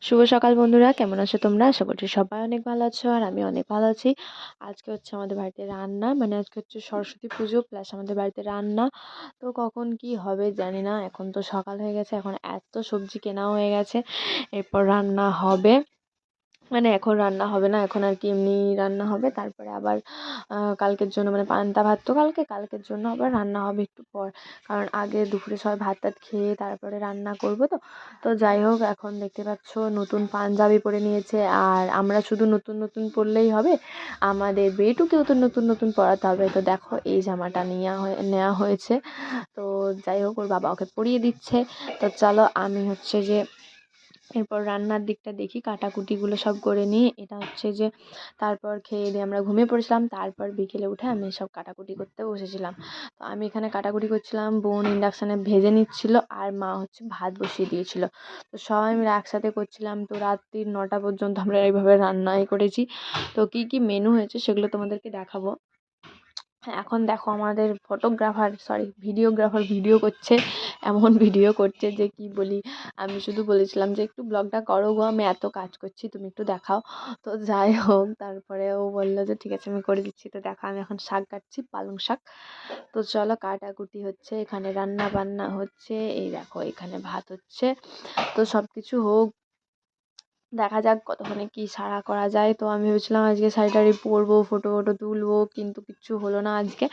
শুভ সকাল বন্ধুরা, কেমন আছো তোমরা? আশা করছি সবাই অনেক ভালো আছো আর আমি অনেক ভালো আছি। আজকে হচ্ছে আমাদের বাড়িতে রান্না, মানে আজকে হচ্ছে সরস্বতী পুজো প্লাস আমাদের বাড়িতে রান্না। তো কখন কি হবে জানি না, এখন তো সকাল হয়ে গেছে, এখন এত সবজি কেনাও হয়ে গেছে। এরপর রান্না হবে, মানে এখন রান্না হবে না, এখন আর কি এমনি রান্না হবে। তারপরে আবার কালকের জন্য, মানে পান্তা ভাত তো কালকের জন্য আবার রান্না হবে একটু পর, কারণ আগে দুপুরে সবাই ভাত টাত খেয়ে তারপরে রান্না করবো। তো তো যাই হোক, এখন দেখতে পাচ্ছ নতুন পাঞ্জাবি পরে নিয়েছে। আর আমরা শুধু নতুন নতুন পরলেই হবে, আমাদের বেটুকেও তো নতুন নতুন পরাতে হবে। তো দেখো এই জামাটা নেওয়া হয়েছে। তো যাই হোক, ওর বাবা ওকে পরিয়ে দিচ্ছে। তো চলো আমি হচ্ছে যে এরপর রান্নার দিকটা দেখি, কাটাকুটিগুলো সব করে নিয়ে এটা হচ্ছে যে তারপর খেয়ে দিয়ে আমরা ঘুমিয়ে পড়েছিলাম। তারপর বিকেলে উঠে আমি সব কাটাকুটি করতে বসেছিলাম। তো আমি এখানে কাটাকুটি করছিলাম, বোন ইন্ডাকশানে ভেজে নিচ্ছিল আর মা হচ্ছে ভাত বসিয়ে দিয়েছিল। তো সবাই মিলে একসাথে করছিলাম। তো রাত্রির 9টা পর্যন্ত আমরা এইভাবে রান্নাই করেছি। তো কি কি মেনু হয়েছে সেগুলো তোমাদেরকে দেখাবো। এখন দেখো আমাদের ভিডিওগ্রাফার ভিডিও করছে, এমন ভিডিও করছে যে কি বলি। আমি শুধু বলেছিলাম যে একটু ব্লগটা করো গো, আমি এত কাজ করছি, তুমি একটু দেখাও। তো যাই হোক, তারপরে ও বললো যে ঠিক আছে আমি করে দিচ্ছি। তো দেখো আমি এখন শাক কাটছি, পালং শাক। তো চলো, কাটাকুটি হচ্ছে, এখানে রান্না বান্না হচ্ছে, এই দেখো এখানে ভাত হচ্ছে। তো সব কিছু হোক, দেখা যাক কতক্ষণে কি সারা করা যায়। তো আমি ভেবেছিলাম আজকে শাড়ি পরবো, ফটো ফটো তুলবো, কিন্তু কিচ্ছু হলো না আজকে।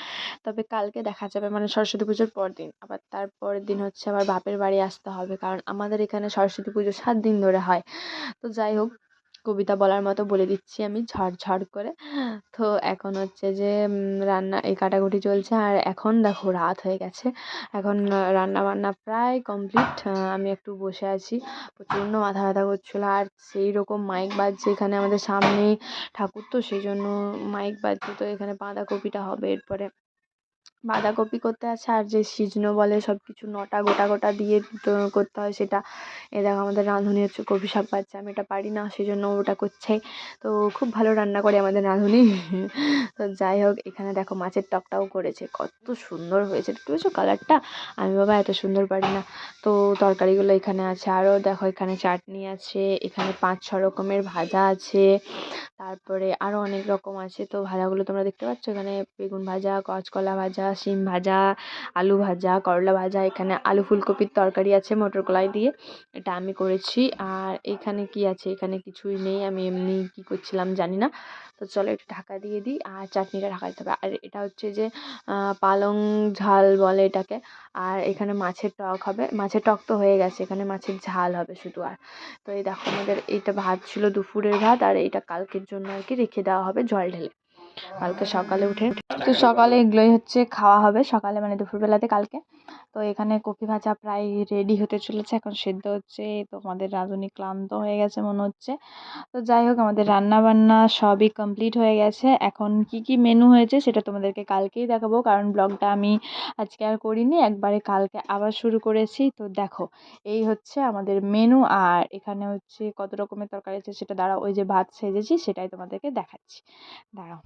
তবে কালকে দেখা যাবে, মানে সরস্বতী পুজোর পর দিন। আবার তারপরের দিন হচ্ছে আবার বাপের বাড়ি আসতে হবে, কারণ আমাদের এখানে সরস্বতী পুজো 7 দিন ধরে হয়। তো যাই হোক, কবিতা বলার মতো বলে দিচ্ছি আমি ঝড় করে। তো এখন হচ্ছে যে রান্না, এই কাটাকুটি চলছে। আর এখন দেখো রাত হয়ে গেছে, এখন রান্না বান্না প্রায় কমপ্লিট। আমি একটু বসে আছি, প্রচণ্ড মাথা ব্যথা করছিলো। আর সেই রকম মাইক বাজছে এখানে, আমাদের সামনেই ঠাকুর, তো সেই জন্য মাইক বাজছে। তো এখানে বাঁধাকপিটা হবে, এরপরে বাঁধাকপি করতে আছে। আর যে সিজনো বলে সব কিছু নটা গোটা গোটা দিয়ে তো করতে হয় সেটা। এ দেখো আমাদের রাঁধুনি হচ্ছে কপি শাক ভাজছে, আমি এটা পারি না, সেই জন্য ওটা করছে। তো খুব ভালো রান্না করে আমাদের রাঁধুনি। তো যাই হোক, এখানে দেখো মাছের টকটাও করেছে, কত সুন্দর হয়েছে, দেখতে পেয়েছো কালারটা? আমি বাবা এত সুন্দর পারি না। তো তরকারিগুলো এখানে আছে, আরও দেখো এখানে চাটনি আছে, এখানে 5-6 রকমের ভাজা আছে, তারপরে আরও অনেক রকম আছে। তো ভাজাগুলো তোমরা দেখতে পাচ্ছ, এখানে বেগুন ভাজা, কাঁচকলা ভাজা, শিম ভাজা, আলু ভাজা, করলা ভাজা, এখানে আলু ফুলকপির তরকারি আছে মটর কলাই দিয়ে, এটা আমি করেছি। আর এখানে কি আছে, এখানে কিছুই নেই, আমি এমনি কি করছিলাম জানি না। তো চলো একটু ঢাকা দিয়ে দিই, আর চাটনিটা ঢাকা দিতে হবে। আর এটা হচ্ছে যে পালং ঝাল বলে এটাকে। আর এখানে মাছের টক হবে, মাছের টক তো হয়ে গেছে, এখানে মাছের ঝাল হবে শুধু। আর তো এই দেখো আমাদের এইটা ভাত ছিল, দুপুরের ভাত, আর এইটা কালকের জন্য আর কি রেখে দেওয়া হবে জল ঢেলে কালকে সকালে উঠে। তো সকালে এগুলোই হচ্ছে খাওয়া হবে, সকালে মানে দুপুরবেলাতে কালকে। তো এখানে কপি ভাজা প্রায় রেডি হতে চলেছে, এখন সেদ্ধ হচ্ছে। তো আমাদের রাঁধুনি ক্লান্ত হয়ে গেছে মনে হচ্ছে। তো যাই হোক, আমাদের রান্না বান্না সবই কমপ্লিট হয়ে গেছে। এখন কি কি মেনু হয়েছে সেটা তোমাদেরকে কালকেই দেখাবো, কারণ ব্লগটা আমি আজকে আর করিনি, একবারে কালকে আবার শুরু করেছি। তো দেখো এই হচ্ছে আমাদের মেনু। আর এখানে হচ্ছে কত রকমের তরকারি আছে সেটা দাঁড়াও, ওই যে ভাত সেজেছি সেটাই তোমাদেরকে দেখাচ্ছি, দাঁড়াও।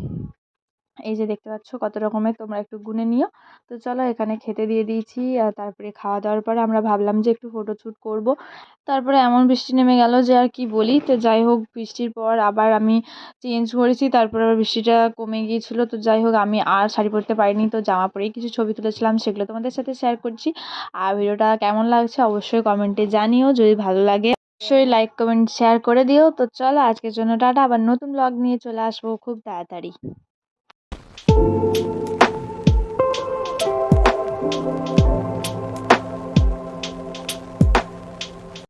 এই যে দেখতে পাচ্ছ কত রকমের, তোমরা একটু গুনে নিও। তো চলো এখানে খেতে দিয়ে দিয়েছি। আর তারপরে খাওয়া দাওয়ার পরে আমরা ভাবলাম যে একটু ফটোশ্যুট করব। তারপরে এমন বৃষ্টি নেমে গেল যে আর কি বলি। তো যাই হোক, বৃষ্টির পর আবার আমি চেঞ্জ করেছি, তারপর আবার বৃষ্টিটা কমে গিয়েছিল। তো যাই হোক, আমি আর শাড়ি পরতে পারিনি, তো জামা পরেই কিছু ছবি তুলেছিলাম, সেগুলো তোমাদের সাথে শেয়ার করছি। আর ভিডিওটা কেমন লাগছে অবশ্যই কমেন্টে জানিও, যদি ভালো লাগে অবশ্যই লাইক কমেন্ট শেয়ার করে দিও। তো চলো আজকের জন্য টাটা, আবার নতুন ব্লগ নিয়ে চলে আসবো খুব তাড়াতাড়ি।